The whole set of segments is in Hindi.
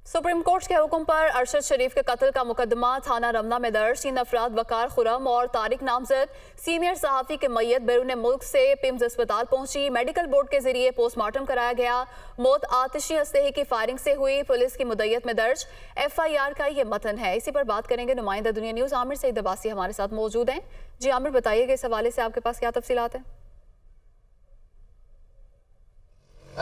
सुप्रीम कोर्ट के हुक्म पर अरशद शरीफ के कत्ल का मुकदमा थाना रमना में दर्ज। 3 अफराद वकार खुरम और तारिक नामजद सीनियर सहाफी के मैयत बैरून मुल्क से पिम्स अस्पताल पहुंची। मेडिकल बोर्ड के जरिए पोस्टमार्टम कराया गया। मौत आतिशी असलहे की फायरिंग से हुई। पुलिस की मुद्दत में दर्ज FIR का ये मतन है। इसी पर बात करेंगे। नुमाइंदा दुनिया न्यूज आमिर सईद अब्बासी हमारे साथ मौजूद हैं। जी आमिर, बताइएगा इस हवाले से आपके पास क्या तफसीलात हैं?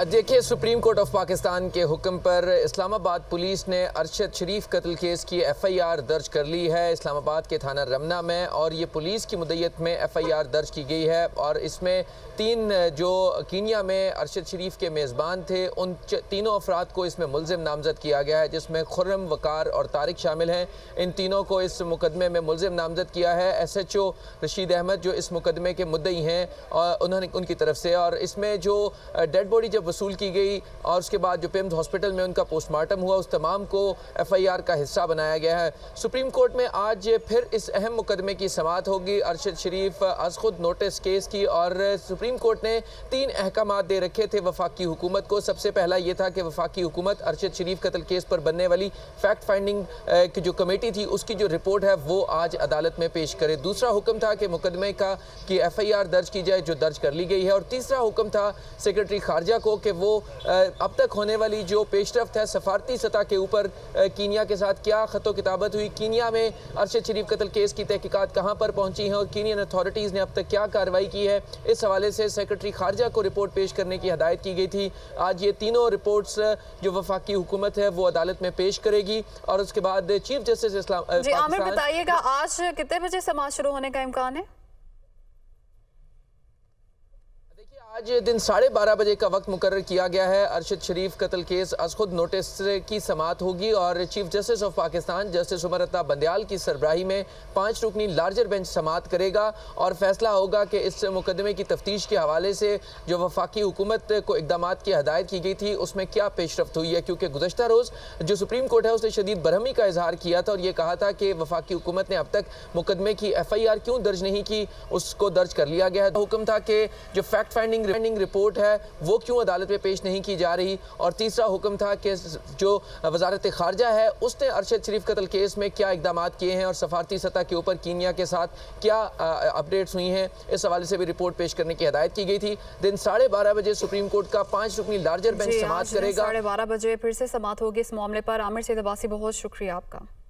देखिए, सुप्रीम कोर्ट ऑफ पाकिस्तान के हुक्म पर इस्लामाबाद पुलिस ने अरशद शरीफ कत्ल केस की FIR दर्ज कर ली है इस्लामाबाद के थाना रमना में, और ये पुलिस की मुद्दत में FIR दर्ज की गई है। और इसमें 3 जो कीनिया में अरशद शरीफ के मेज़बान थे, उन तीनों अफराद को इसमें मुलजिम नामजद किया गया है, जिसमें खुर्रम, वकार और तारिक शामिल हैं। इन तीनों को इस मुकदमे में मुलजिम नामजद किया है SHO रशीद अहमद, जो इस मुकदमे के मुद्दई हैं, और उन्होंने उनकी तरफ से। और इसमें जो डेड बॉडी जब वसूल की गई और उसके बाद जो पिम्स हॉस्पिटल में उनका पोस्टमार्टम हुआ, उस तमाम को FIR का हिस्सा बनाया गया है। सुप्रीम कोर्ट में आज फिर इस अहम मुकदमे की समाअत होगी अरशद शरीफ अज खुद नोटिस केस की, और सुप्रीम कोर्ट ने 3 अहकामात दे रखे थे वफाकी हुकूमत को। सबसे पहला ये था कि वफाकी हुकूमत अरशद शरीफ कत्ल केस पर बनने वाली फैक्ट फाइंडिंग की जो कमेटी थी, उसकी जो रिपोर्ट है वो आज अदालत में पेश करे। दूसरा हुक्म था कि मुकदमे की FIR दर्ज की जाए, जो दर्ज कर ली गई है। और तीसरा हुक्म था सेक्रेटरी खारजा को कि वो अब तक होने वाली जो पेशरफ्त है सफारती सतह के ऊपर, कीनिया के साथ क्या खतो किताबत हुई, कीनिया में अरशद शरीफ कत्ल केस की तहकीकात कहाँ पर पहुँची हैं और कीनियन अथॉरिटीज़ ने अब तक क्या कार्रवाई की है, इस हवाले से सेक्रेटरी खारजा को रिपोर्ट पेश करने की हदायत की गई थी। आज ये तीनों रिपोर्ट्स जो वफाकी हुकूमत है वो अदालत में पेश करेगी, और उसके बाद चीफ जस्टिस इस्लाम जी आमिर, बताइएगा आज कितने बजे समाअत शुरू होने का इम्कान है? आज दिन 12:30 बजे का वक्त मुकर्रर किया गया है। अरशद शरीफ कत्ल केस अज खुद नोटिस की समाअत होगी, और chief justice of Pakistan justice Umar Ata Bandial की सरबराही में 5 रुकनी लार्जर बेंच समाअत करेगा, और फैसला होगा कि इस मुकदमे की तफ्तीश के हवाले से जो वफाकी हुकूमत को इकदामात की हदायत की गई थी उसमें क्या पेशरफ्त हुई है। क्योंकि गुज़श्ता रोज़ जो सुप्रीम कोर्ट है उसने शदीद बरहमी का इजहार किया था और ये कहा था कि वफाकी हुकूमत ने अब तक मुकदमे की FIR क्यों दर्ज नहीं की, उसको दर्ज कर लिया गया है। हुक्म था कि जो फैक्ट फाइंडिंग रिपोर्ट है वो क्यों अदालत में पेश नहीं की जा रही। और तीसरा हुक्म था कि जो वजारत खारजा है उसने अरशद शरीफ कत्ल केस में क्या इकदामात किए हैं और सफारती सतह के ऊपर कीनिया के साथ क्या अपडेट्स हुई हैं, इस हवाले से भी रिपोर्ट पेश करने की हदायत की गई थी। दिन 12:30 बजे सुप्रीम कोर्ट का 5 रुकनी लार्जर बेंच समाअत करेगा। 12:30 बजे फिर से समाअत होगी इस मामले पर। आमिर सईद अब्बासी, बहुत शुक्रिया आपका।